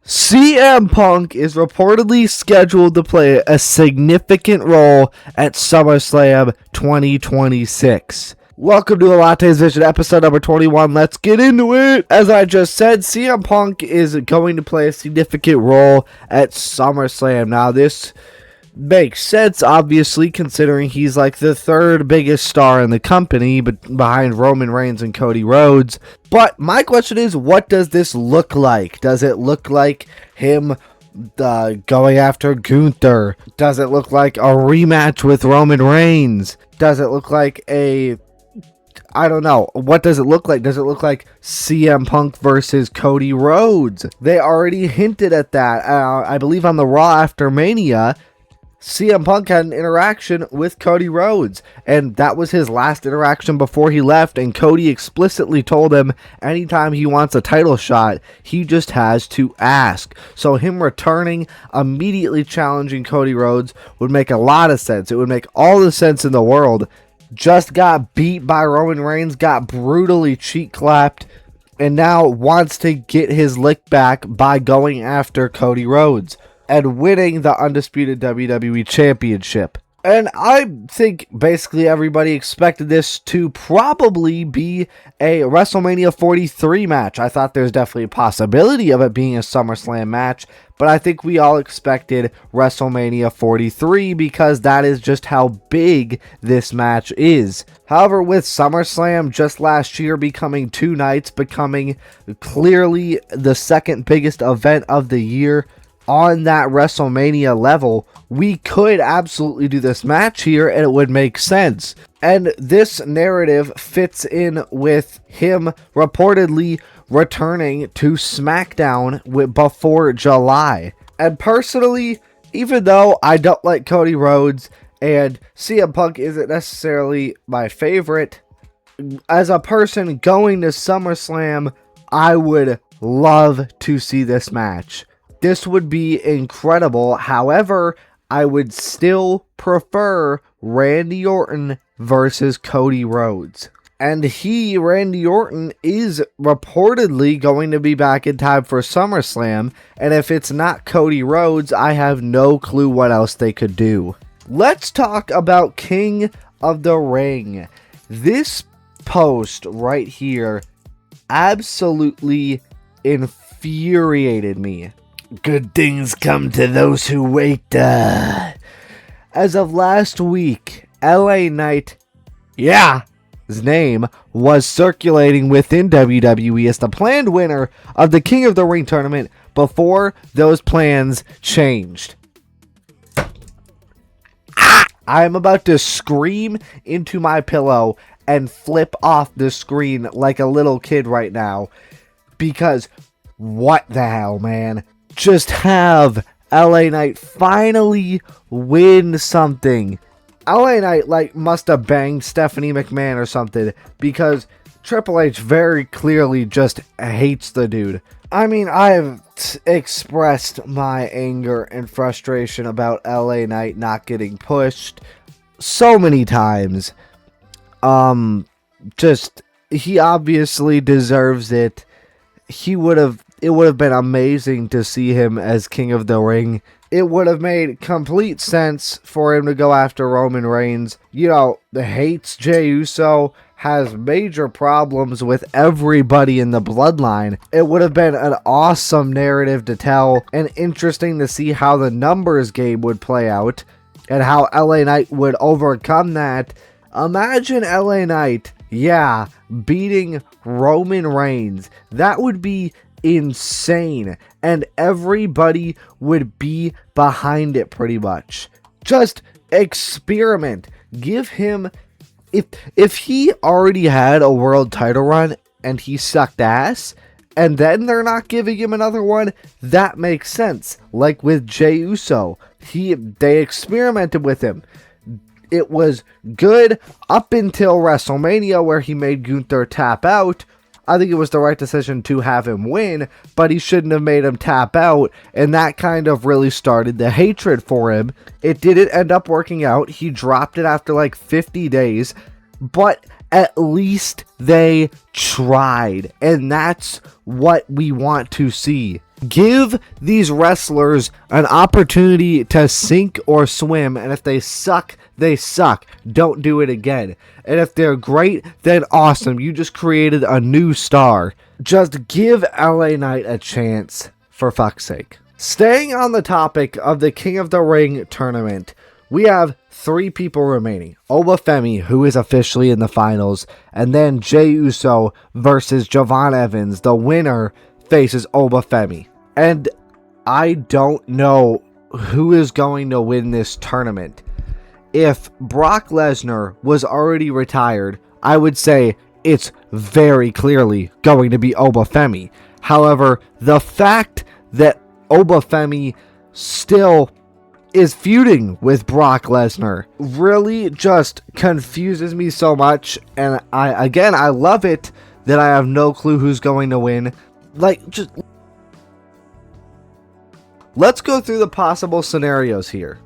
CM Punk is reportedly scheduled to play a significant role at SummerSlam 2026. Welcome to the Lattes Vision, episode number 21. Let's get into it. As I just said, CM Punk is going to play a significant role at SummerSlam. Now, this makes sense, obviously, considering he's like the third biggest star in the company, but behind Roman Reigns and Cody Rhodes. But my question is, what does this look like? Does it look like him going after Gunther? Does it look like a rematch with Roman Reigns? Does it look like I don't know. What does it look like? Does it look like CM Punk versus Cody Rhodes? They already hinted at that. I believe on the Raw after Mania, CM Punk had an interaction with Cody Rhodes, and that was his last interaction before he left, and Cody explicitly told him anytime he wants a title shot, he just has to ask. So him returning, immediately challenging Cody Rhodes would make a lot of sense. It would make all the sense in the world. Just got beat by Roman Reigns, got brutally cheek clapped, and now wants to get his lick back by going after Cody Rhodes and winning the undisputed WWE Championship. And I think basically everybody expected this to probably be a WrestleMania 43 match. I thought there's definitely a possibility of it being a SummerSlam match, but I think we all expected WrestleMania 43 because that is just how big this match is. However, with SummerSlam just last year becoming 2 nights, becoming clearly the second biggest event of the year, on that WrestleMania level, we could absolutely do this match here and it would make sense. And this narrative fits in with him reportedly returning to SmackDown before July. And personally, even though I don't like Cody Rhodes and CM Punk isn't necessarily my favorite, as a person going to SummerSlam, I would love to see this match. This would be incredible. However, I would still prefer Randy Orton versus Cody Rhodes. And Randy Orton, is reportedly going to be back in time for SummerSlam. And if it's not Cody Rhodes, I have no clue what else they could do. Let's talk about King of the Ring. This post right here absolutely infuriated me. Good things come to those who wait. As of last week, LA Knight, his name was circulating within WWE as the planned winner of the King of the Ring tournament before those plans changed. I am about to scream into my pillow and flip off the screen like a little kid right now, because what the hell, man? Just have LA Knight finally win something. LA Knight must have banged Stephanie McMahon or something, because Triple H very clearly just hates the dude. I mean, I've expressed my anger and frustration about LA Knight not getting pushed so many times. He obviously deserves it. It would have been amazing to see him as King of the Ring. It would have made complete sense for him to go after Roman Reigns. Hates Jey Uso, has major problems with everybody in the bloodline. It would have been an awesome narrative to tell, and interesting to see how the numbers game would play out, and how LA Knight would overcome that. Imagine LA Knight, beating Roman Reigns. That would be insane, and everybody would be behind it pretty much. Just experiment. Give him, if he already had a world title run and he sucked ass, and then they're not giving him another one, that makes sense. Like with Jey Uso, they experimented with him. It was good up until WrestleMania, where he made Gunther tap out. I think it was the right decision to have him win, but he shouldn't have made him tap out, and that kind of really started the hatred for him. It didn't end up working out. He dropped it after 50 days, but at least they tried, and that's what we want to see. Give these wrestlers an opportunity to sink or swim, and if they suck, they suck. Don't do it again. And if they're great, then awesome. You just created a new star. Just give LA Knight a chance, for fuck's sake. Staying on the topic of the King of the Ring tournament, we have 3 people remaining. Obafemi, who is officially in the finals, and then Jey Uso versus Javon Evans. The winner faces Obafemi. And I don't know who is going to win this tournament. If Brock Lesnar was already retired, I would say it's very clearly going to be Obafemi. However, the fact that Obafemi still is feuding with Brock Lesnar really just confuses me so much. And I love it that I have no clue who's going to win. Let's go through the possible scenarios here.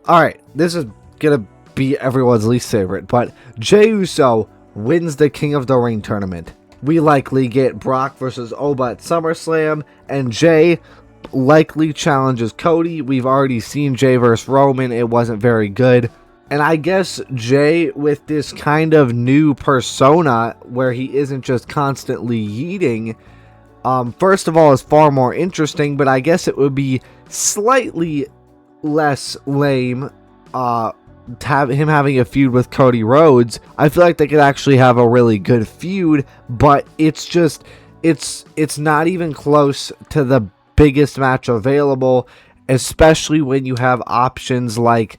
Alright, this is gonna be everyone's least favorite, but Jey Uso wins the King of the Ring tournament. We likely get Brock versus Oba at SummerSlam, and Jey likely challenges Cody. We've already seen Jey versus Roman. It wasn't very good. And I guess Jey, with this kind of new persona where he isn't just constantly yeeting, first of all, is far more interesting, but I guess it would be slightly less lame him having a feud with Cody Rhodes. I feel like they could actually have a really good feud, but it's not even close to the biggest match available, especially when you have options like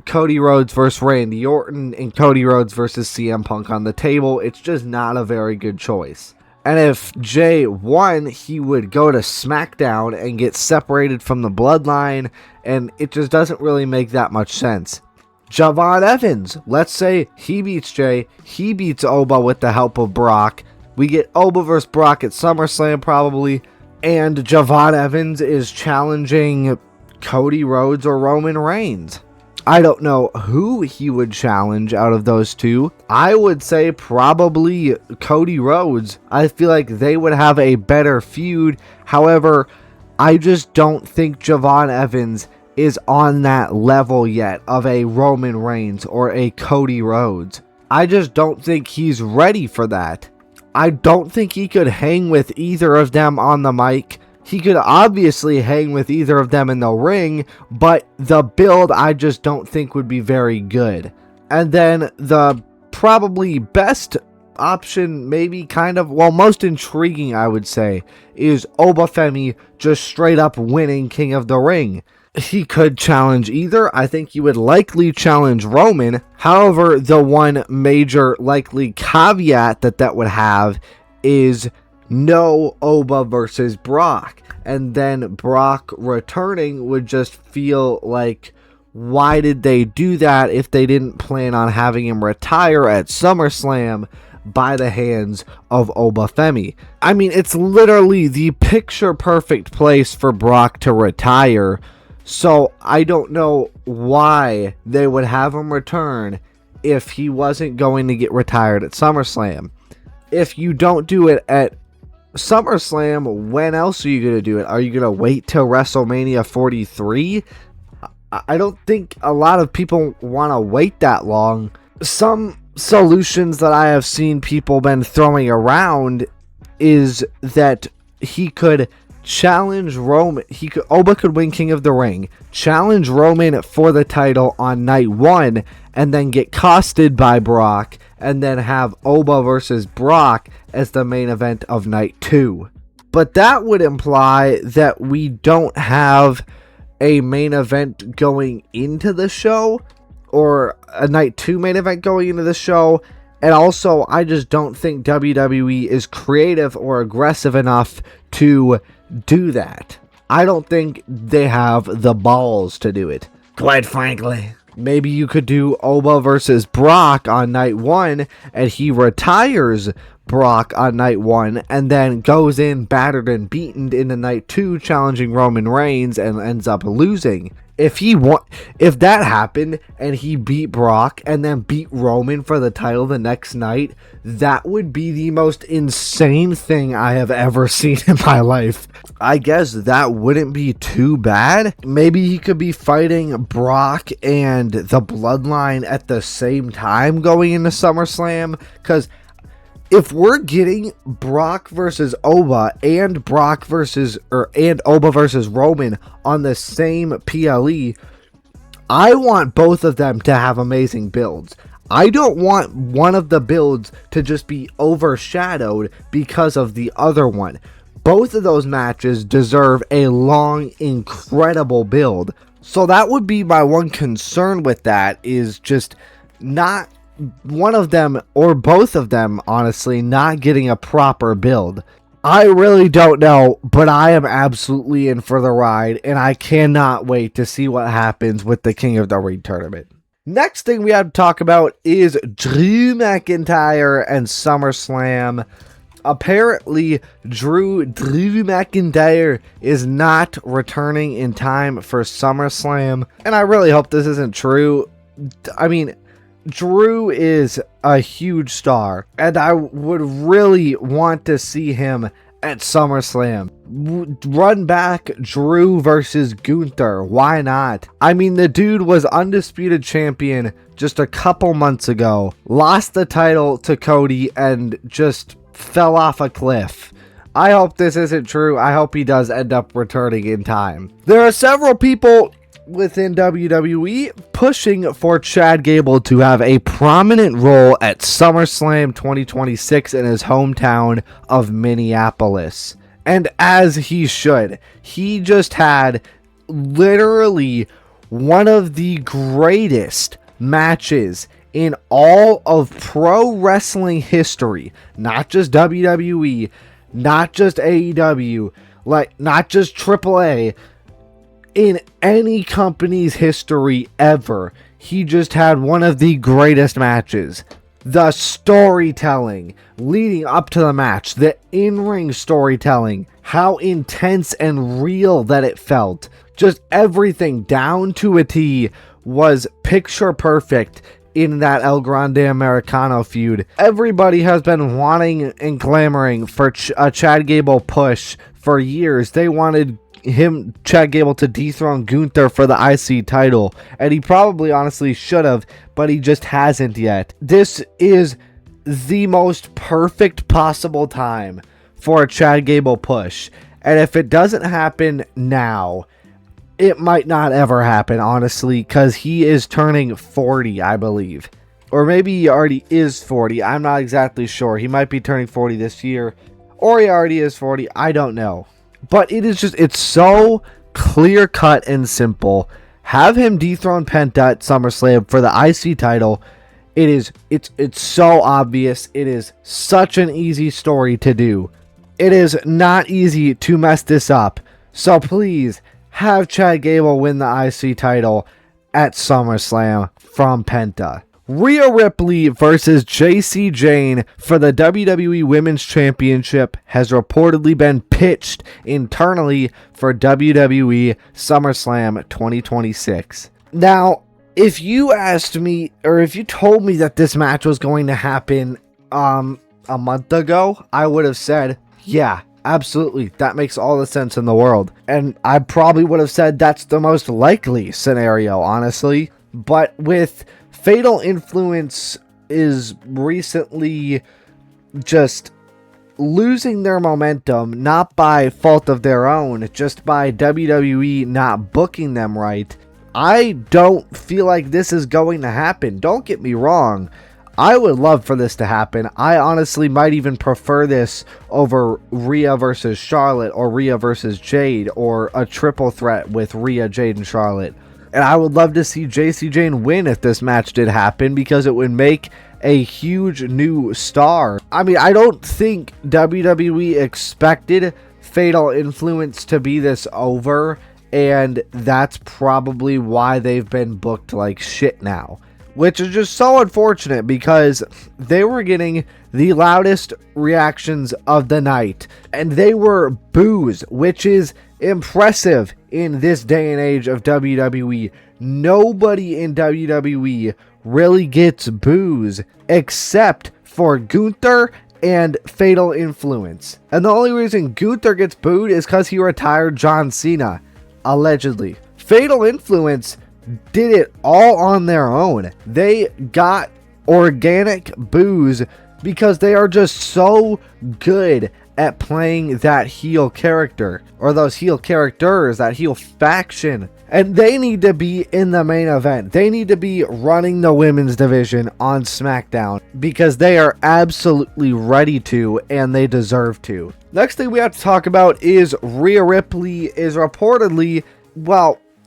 Cody Rhodes versus Randy Orton and Cody Rhodes versus CM Punk on the table. It's just not a very good choice. And if Jey won, he would go to SmackDown and get separated from the bloodline, and it just doesn't really make that much sense. Javon Evans, let's say he beats Jey, he beats Oba with the help of Brock. We get Oba versus Brock at SummerSlam probably, and Javon Evans is challenging Cody Rhodes or Roman Reigns. I don't know who he would challenge out of those two. I would say probably Cody Rhodes. I feel like they would have a better feud. However, I just don't think Javon Evans is on that level yet of a Roman Reigns or a Cody Rhodes. I just don't think he's ready for that. I don't think he could hang with either of them on the mic. He could obviously hang with either of them in the ring, but the build I just don't think would be very good. And then the probably best option, maybe most intriguing I would say, is Obafemi just straight up winning King of the Ring. He could challenge either. I think he would likely challenge Roman. However, the one major likely caveat that would have is no Oba versus Brock, and then Brock returning would just feel like, why did they do that if they didn't plan on having him retire at SummerSlam by the hands of Obafemi? I mean, it's literally the picture perfect place for Brock to retire, so I don't know why they would have him return if he wasn't going to get retired at SummerSlam. If you don't do it at SummerSlam, when else are you going to do it? Are you going to wait till WrestleMania 43? I don't think a lot of people want to wait that long. Some solutions that I have seen people been throwing around is that he could challenge Roman. Oba could win King of the Ring, challenge Roman for the title on night 1, and then get costed by Brock, and then have Oba versus Brock as the main event of night 2. But that would imply that we don't have a main event going into the show, or a night 2 main event going into the show. And also, I just don't think WWE is creative or aggressive enough to do that. I don't think they have the balls to do it, quite frankly. Maybe you could do Oba versus Brock on night 1, and he retires Brock on night 1 and then goes in battered and beaten into night 2 challenging Roman Reigns and ends up losing. If that happened and he beat Brock and then beat Roman for the title the next night, that would be the most insane thing I have ever seen in my life. I guess that wouldn't be too bad. Maybe he could be fighting Brock and the Bloodline at the same time going into SummerSlam, because if we're getting Brock versus Oba and Oba versus Roman on the same PLE, I want both of them to have amazing builds. I don't want one of the builds to just be overshadowed because of the other one. Both of those matches deserve a long, incredible build. So that would be my one concern with that, is just not one of them or both of them, honestly, not getting a proper build. I really don't know, but I am absolutely in for the ride, and I cannot wait to see what happens with the King of the Ring tournament. Next thing we have to talk about is Drew McIntyre and SummerSlam. Apparently, Drew McIntyre is not returning in time for SummerSlam, and I really hope this isn't true. I mean, Drew is a huge star, and I would really want to see him at SummerSlam. Run back Drew versus Gunther. Why not? I mean, the dude was undisputed champion just a couple months ago, lost the title to Cody, and just fell off a cliff. I hope this isn't true. I hope he does end up returning in time. There are several people within WWE pushing for Chad Gable to have a prominent role at SummerSlam 2026 in his hometown of Minneapolis. And as he should. He just had literally one of the greatest matches in all of pro wrestling history. Not just WWE, not just AEW, not just AAA, in any company's history ever. He just had one of the greatest matches. The storytelling leading up to the match, the in-ring storytelling, how intense and real that it felt. Just everything down to a T was picture perfect in that El Grande Americano feud. Everybody has been wanting and clamoring for a Chad Gable push for years. They wanted Chad Gable to dethrone Gunther for the IC title, and he probably honestly should have, but he just hasn't yet. This is the most perfect possible time for a Chad Gable push, and if it doesn't happen now, it might not ever happen, honestly, because he is turning 40, I believe. Or maybe he already is 40. I'm not exactly sure. He might be turning 40 this year, or he already is 40. I don't know. But it's so clear cut and simple. Have him dethrone Penta at SummerSlam for the IC title. It's so obvious. It is such an easy story to do. It is not easy to mess this up. So please have Chad Gable win the IC title at SummerSlam from Penta. Rhea Ripley versus JC Jane for the WWE Women's Championship has reportedly been pitched internally for WWE SummerSlam 2026. Now, if you asked me, or if you told me that this match was going to happen a month ago, I would have said, yeah, absolutely, that makes all the sense in the world. And I probably would have said that's the most likely scenario, honestly. But with Fatal Influence is recently just losing their momentum, not by fault of their own, just by WWE not booking them right. I don't feel like this is going to happen. Don't get me wrong. I would love for this to happen. I honestly might even prefer this over Rhea versus Charlotte, or Rhea versus Jade, or a triple threat with Rhea, Jade, and Charlotte. And I would love to see JC Jane win if this match did happen, because it would make a huge new star. I mean, I don't think WWE expected Fatal Influence to be this over, and that's probably why they've been booked like shit now. which is just so unfortunate because they were getting the loudest reactions of the night, and they were boos, which is impressive in this day and age of WWE. Nobody in WWE really gets boos except for Gunther and Fatal Influence. And the only reason Gunther gets booed is because he retired John Cena, allegedly. Fatal Influence did it all on their own. They got organic boos because they are just so good at playing that heel character, or those heel characters, that heel faction. And they need to be in the main event. They need to be running the women's division on SmackDown because they are absolutely ready to, and they deserve to. Next thing we have to talk about is Rhea Ripley is reportedly,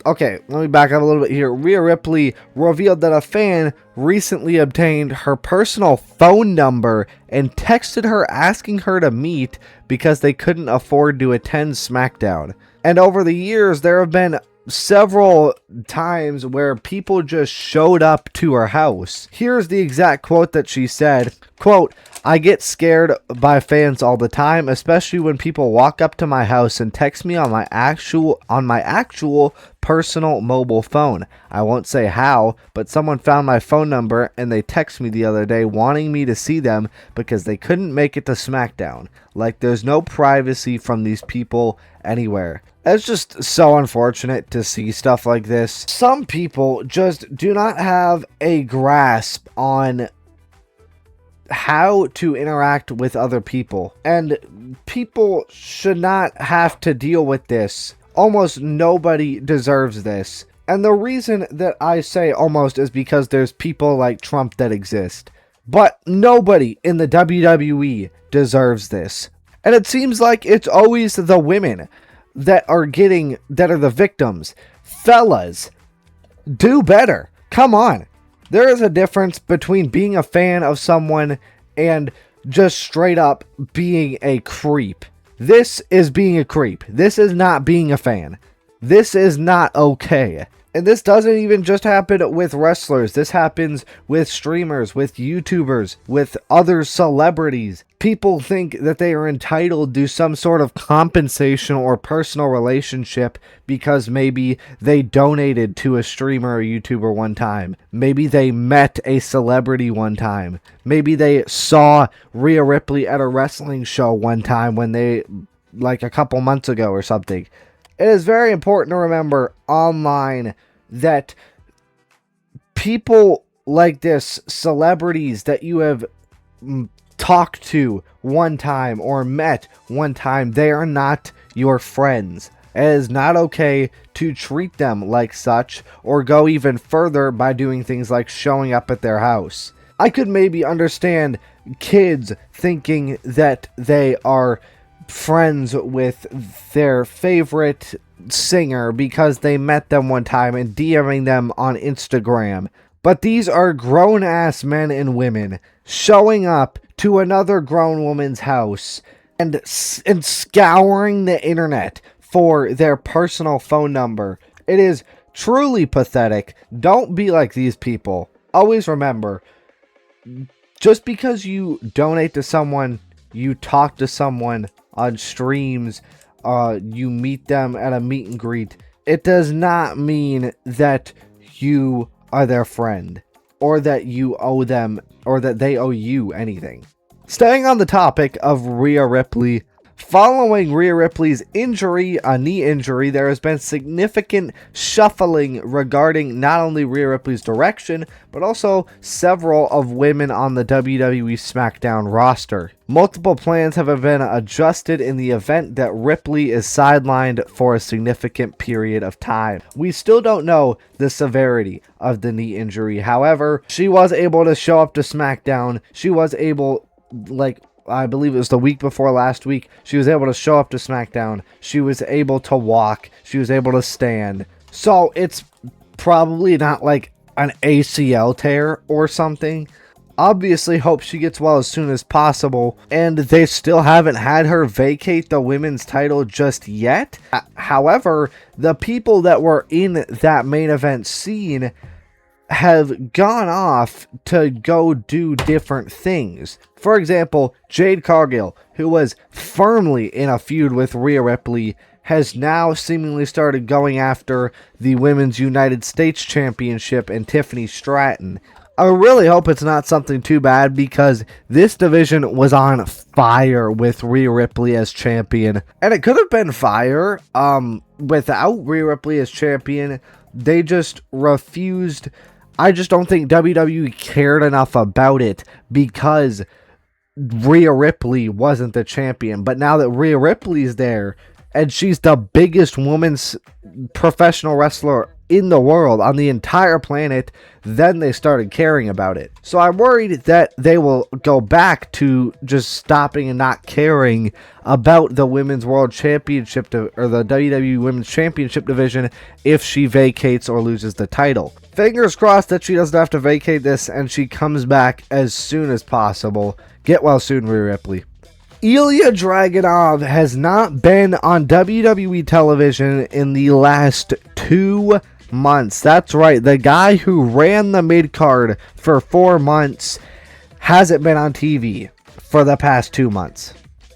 okay, let me back up a little bit here. Rhea Ripley revealed that a fan recently obtained her personal phone number and texted her asking her to meet because they couldn't afford to attend SmackDown. And over the years, there have been several times where people just showed up to her house. Here's the exact quote that she said, quote, "I get scared by fans all the time, especially when people walk up to my house and text me on my actual personal mobile phone. I won't say how, but someone found my phone number and they texted me the other day wanting me to see them because they couldn't make it to SmackDown. Like, there's no privacy from these people anywhere." It's just so unfortunate to see stuff like this. Some people just do not have a grasp on how to interact with other people, and people should not have to deal with this. Almost nobody deserves this. And the reason that I say almost is because there's people like Trump that exist. But nobody in the WWE deserves this. And it seems like it's always the women that are the victims. Fellas, do better. Come on. There is a difference between being a fan of someone and just straight up being a creep. This is being a creep. This is not being a fan. This is not okay. And this doesn't even just happen with wrestlers. This happens with streamers, with YouTubers, with other celebrities. People think that they are entitled to some sort of compensation or personal relationship because maybe they donated to a streamer or YouTuber one time. Maybe they met a celebrity one time. Maybe they saw Rhea Ripley at a wrestling show one time when like a couple months ago or something. It is very important to remember online that people like this, celebrities that you have talked to one time or met one time, they are not your friends. It is not okay to treat them like such or go even further by doing things like showing up at their house. I could maybe understand kids thinking that they are friends with their favorite singer because they met them one time and DMing them on Instagram. But these are grown-ass men and women showing up to another grown woman's house and scouring the internet for their personal phone number. It is truly pathetic. Don't be like these people. Always remember, just because you donate to someone, you talk to someone on streams, you meet them at a meet and greet, it does not mean that you are their friend, or that you owe them, or that they owe you anything. Staying on the topic of Rhea Ripley, following Rhea Ripley's injury, a knee injury, there has been significant shuffling regarding not only Rhea Ripley's direction, but also several of women on the WWE SmackDown roster. Multiple plans have been adjusted in the event that Ripley is sidelined for a significant period of time. We still don't know the severity of the knee injury. However, she was able to show up to SmackDown. She was able, I believe it was the week before last week, she was able to show up to SmackDown. She was able to walk. She was able to stand. So it's probably not like an ACL tear or something. Obviously hope she gets well as soon as possible, and they still haven't had her vacate the women's title just yet. However, the people that were in that main event scene have gone off to go do different things. For example, Jade Cargill, who was firmly in a feud with Rhea Ripley, has now seemingly started going after the Women's United States Championship and Tiffany Stratton. I really hope it's not something too bad, because this division was on fire with Rhea Ripley as champion. And it could have been fire without Rhea Ripley as champion. They just refused. I just don't think WWE cared enough about it, because Rhea Ripley wasn't the champion. But now that Rhea Ripley's there, and she's the biggest women's professional wrestler in the world, on the entire planet, then they started caring about it. So I'm worried that they will go back to just stopping and not caring about the Women's World Championship or the WWE Women's Championship division if she vacates or loses the title. Fingers crossed that she doesn't have to vacate this and she comes back as soon as possible. Get well soon, Rhea Ripley. Ilya Dragunov has not been on WWE television in the last 2 months. That's right, the guy who ran the mid-card for 4 months hasn't been on TV for the past 2 months.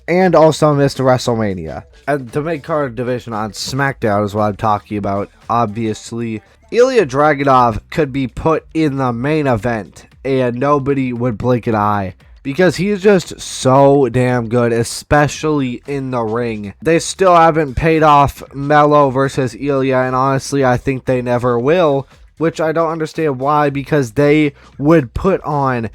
And also missed WrestleMania. And the mid-card division on SmackDown is what I'm talking about, obviously. Ilya Dragunov could be put in the main event and nobody would blink an eye, because he's just so damn good, especially in the ring. They still haven't paid off Melo versus Ilya, and honestly, I think they never will, which I don't understand why, because they would put on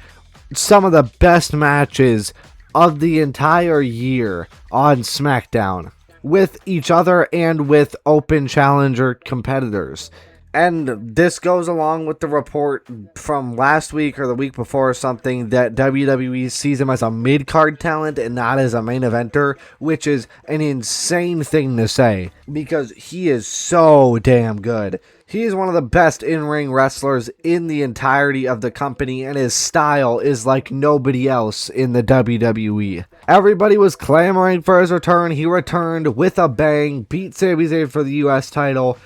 some of the best matches of the entire year on SmackDown with each other and with open challenger competitors. And this goes along with the report from last week or the week before or something that WWE sees him as a mid-card talent and not as a main eventer, which is an insane thing to say, because he is so damn good. He is one of the best in-ring wrestlers in the entirety of the company, and his style is like nobody else in the WWE. Everybody was clamoring for his return. He returned with a bang, beat Sami Zayn for the US title,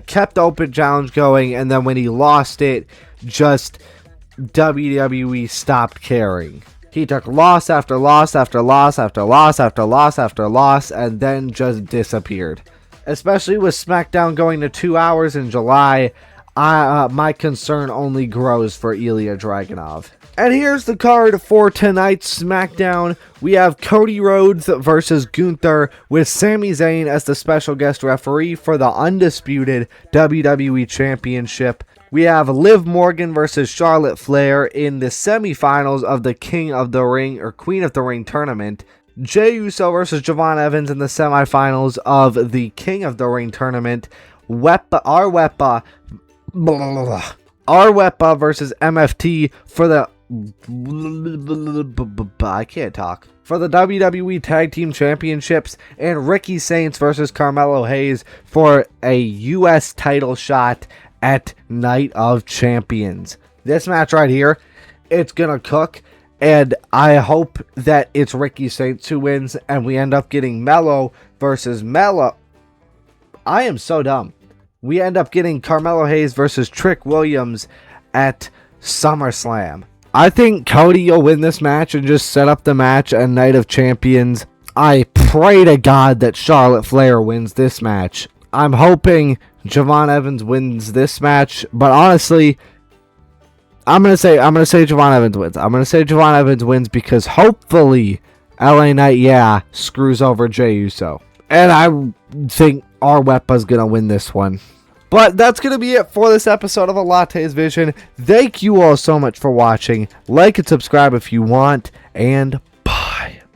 kept open challenge going, and then when he lost it, just WWE stopped caring. He took loss after loss after loss after loss after loss after loss, and then just disappeared. Especially with SmackDown going to 2 hours in July, my concern only grows for Ilya Dragunov. And here's the card for tonight's SmackDown. We have Cody Rhodes versus Gunther, with Sami Zayn as the special guest referee for the undisputed WWE Championship. We have Liv Morgan versus Charlotte Flair in the semifinals of the King of the Ring or Queen of the Ring tournament. Jey Uso versus Javon Evans in the semifinals of the King of the Ring tournament. Arwepa versus MFT for the I can't talk. For the WWE Tag Team Championships, and Ricky Saints versus Carmelo Hayes for a US title shot at Night of Champions. This match right here, it's gonna cook, and I hope that it's Ricky Saints who wins and we end up getting Melo versus Melo. I am so dumb. We end up getting Carmelo Hayes versus Trick Williams at SummerSlam. I think Cody will win this match and just set up the match at Night of Champions. I pray to God that Charlotte Flair wins this match. I'm hoping Javon Evans wins this match, but honestly, I'm gonna say Javon Evans wins. I'm gonna say Javon Evans wins because hopefully LA Knight, screws over Jey Uso. And I think Arwepa's gonna win this one. But that's going to be it for this episode of A Latte's Vision. Thank you all so much for watching. Like and subscribe if you want, and